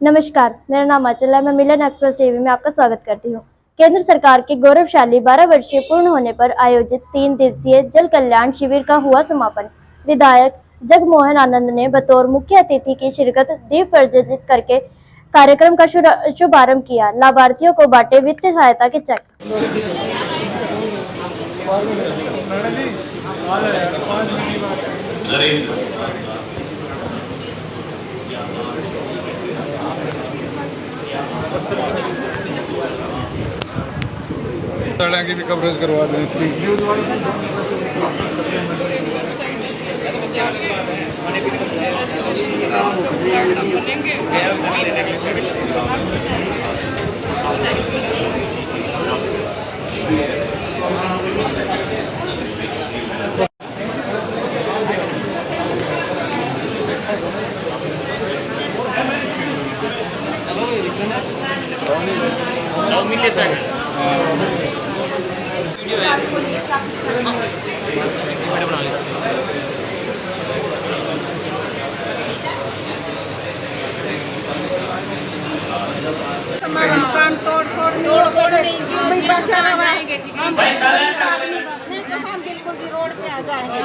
नमस्कार, मेरा नाम अचल है। मैं मिलन एक्सप्रेस टीवी में आपका स्वागत करती हूँ। केंद्र सरकार के गौरवशाली 12 वर्षीय पूर्ण होने पर आयोजित 3 दिवसीय जल कल्याण शिविर का हुआ समापन। विधायक जगमोहन आनंद ने बतौर मुख्य अतिथि की शिरकत दीप प्रज्वलित करके कार्यक्रम का शुभारंभ किया। लाभार्थियों को बांटे वित्तीय सहायता के चेक। की भी कवरेज करवा दें इसकी। रजिस्ट्रेशन करा लो, जब फ्लैट आप बनेंगे। हमारा मकान तोड़ नहीं बचा जाएंगे जी। नहीं तो हम बिल्कुल जी रोड पे आ जाएंगे।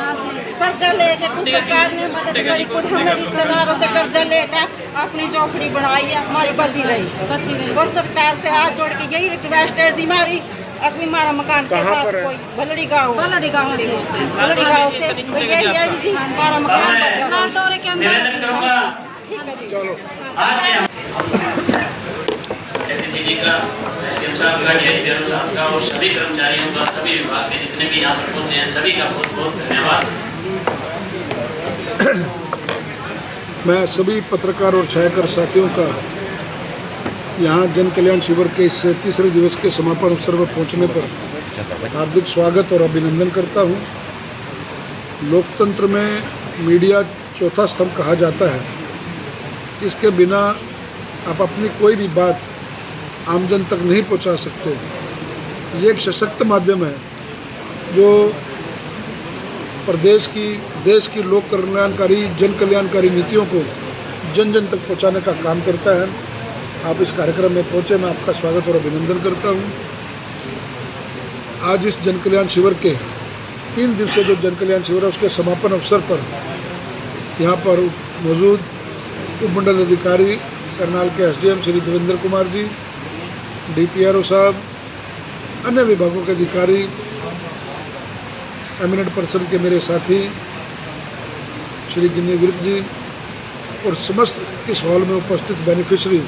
कर्जा लेके कुछ सरकार ने मदद करी, कुछ हमने रिश्तेदारों से कर्जा लेकर अपनी झोपड़ी बनाई है, हमारी बची रही। और सरकार से हाथ जोड़ के यही रिक्वेस्ट है जी हमारी, असली हमारा मकान के साथ कोई भलड़ी गाँव से यही है जी, हमारा मकान चलो का और सभी कर्मचारियों का, सभी विभाग के जितने भी यहाँ पर पहुंचे हैं, सभी का बहुत बहुत धन्यवाद। मैं सभी पत्रकार और छायाकर साथियों का यहाँ जन कल्याण शिविर के इस तीसरे दिवस के समापन अवसर पर पहुँचने पर हार्दिक स्वागत और अभिनंदन करता हूँ। लोकतंत्र में मीडिया चौथा स्तंभ कहा जाता है। इसके बिना आप अपनी कोई भी बात आमजन तक नहीं पहुंचा सकते। ये एक सशक्त माध्यम है जो प्रदेश की, देश की लोक कल्याणकारी, जन कल्याणकारी नीतियों को जन जन तक पहुंचाने का काम करता है। आप इस कार्यक्रम में पहुंचे, मैं आपका स्वागत और अभिनंदन करता हूं। आज इस जन कल्याण शिविर के 3 दिवसीय जो जन कल्याण शिविर है उसके समापन अवसर पर यहाँ पर मौजूद उपमंडल अधिकारी करनाल के एसडीएम श्री देवेंद्र कुमार जी, डीपीआरओ साहब, अन्य विभागों के अधिकारी, एमिनेंट पर्सन के मेरे साथी श्री गिन्नी विर्क जी और समस्त इस हॉल में उपस्थित बेनिफिशरी,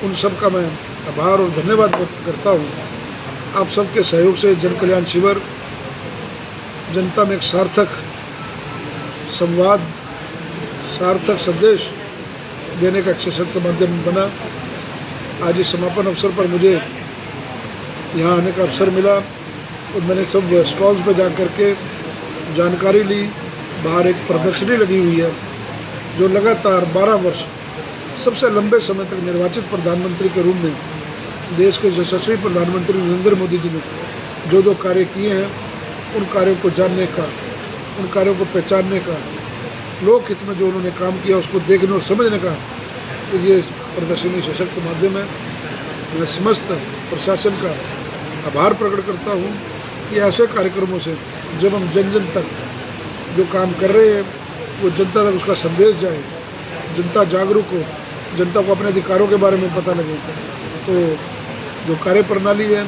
उन सब का मैं आभार और धन्यवाद व्यक्त करता हूँ। आप सबके सहयोग से जन कल्याण शिविर जनता में एक सार्थक संवाद, सार्थक संदेश देने का एक सशक्त माध्यम बना। आज इस समापन अवसर पर मुझे यहाँ आने का अवसर मिला और मैंने सब स्टॉल्स पर जा कर के जानकारी ली। बाहर एक प्रदर्शनी लगी हुई है जो लगातार 12 वर्ष सबसे लंबे समय तक निर्वाचित प्रधानमंत्री के रूप में देश के यशस्वी प्रधानमंत्री नरेंद्र मोदी जी ने जो जो कार्य किए हैं, उन कार्यों को जानने का, उन कार्यों को पहचानने का, लोक हित में जो उन्होंने काम किया उसको देखने और समझने का, तो ये प्रदर्शनी सशक्त माध्यम है। मैं समस्त प्रशासन का आभार प्रकट करता हूँ कि ऐसे कार्यक्रमों से जब हम जन जन तक जो काम कर रहे हैं वो जनता तक उसका संदेश जाए, जनता जागरूक हो, जनता को अपने अधिकारों के बारे में पता लगे, तो जो कार्य प्रणाली है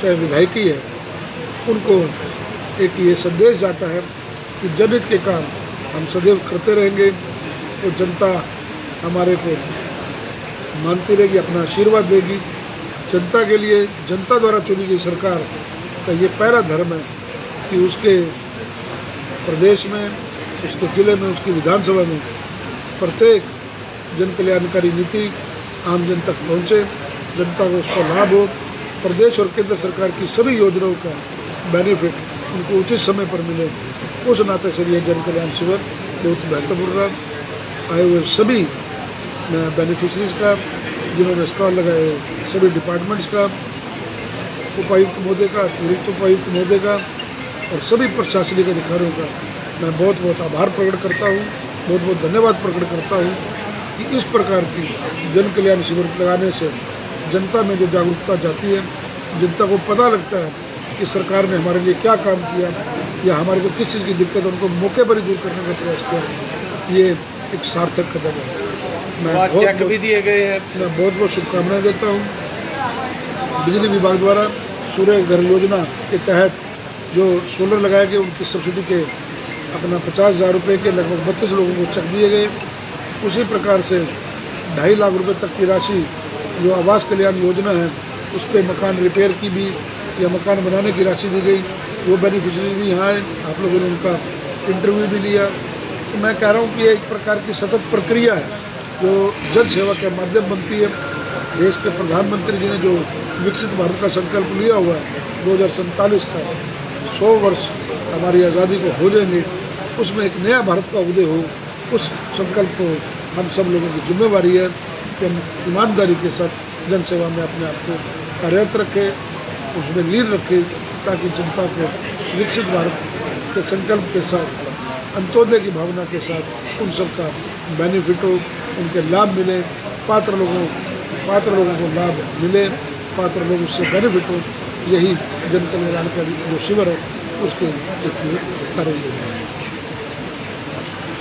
चाहे विधायकी है, उनको एक ये संदेश जाता है कि जनहित के काम हम सदैव करते रहेंगे तो जनता हमारे को मानती रहेगी, अपना आशीर्वाद देगी। जनता के लिए, जनता द्वारा चुनी गई सरकार का ये पहला धर्म है कि उसके प्रदेश में, उसके ज़िले में, उसकी विधानसभा में प्रत्येक जन कल्याणकारी नीति आम जन तक पहुँचे, जनता को उसका लाभ हो, प्रदेश और केंद्र सरकार की सभी योजनाओं का बेनिफिट उनको उचित समय पर मिले। उस नाते से ये जन कल्याण शिविर बहुत महत्वपूर्ण रहा। आए हुए सभी बेनिफिशरीज का, जिन्होंने स्टॉल लगाए, सभी डिपार्टमेंट्स का, उपायुक्त महोदय का, अतिरिक्त उपायुक्त महोदय का और सभी प्रशासनिक अधिकारियों का मैं बहुत बहुत आभार प्रकट करता हूँ, बहुत बहुत धन्यवाद प्रकट करता हूँ। कि इस प्रकार की जन कल्याण शिविर लगाने से जनता में जो जागरूकता जाती है, जनता को पता लगता है कि सरकार ने हमारे लिए क्या काम किया या हमारे को किस चीज़ की दिक्कत है, उनको मौके पर ही दूर करने का प्रयास किया। ये एक सार्थक कदम है। मैं चेक भी दिए गए हैं। मैं बहुत बहुत शुभकामनाएं देता हूँ। बिजली विभाग द्वारा सूर्य घर योजना के तहत जो सोलर लगाए गए उनकी सब्सिडी के अपना 50,000 रुपये के लगभग 32 लोगों को चेक दिए गए। उसी प्रकार से 2.5 लाख रुपए तक की राशि जो आवास कल्याण योजना है उस पर मकान रिपेयर की भी या मकान बनाने की राशि दी गई। वो बेनिफिशरी भी यहाँ है, आप लोगों ने उनका इंटरव्यू भी लिया। तो मैं कह रहा हूँ कि ये एक प्रकार की सतत प्रक्रिया है जो जन सेवा के माध्यम बनती है। देश के प्रधानमंत्री जी ने जो विकसित भारत का संकल्प लिया हुआ है 2047 का 100 वर्ष हमारी आज़ादी को हो जाएंगे, उसमें एक नया भारत का उदय हो, उस संकल्प को हम सब लोगों की जिम्मेवारी है कि हम ईमानदारी के साथ जन सेवा में अपने आप को कार्यरत रखें, उसमें लीन रखें, ताकि जनता को विकसित भारत के संकल्प के साथ अंत्योदय की भावना के साथ उन सब का बेनिफिट हो, उनके लाभ मिले, पात्र लोगों को लाभ मिले, पात्र लोग उससे बेनिफिट हो। यही जन कल्याण का जो शिविर है उसके कार्य योजना है।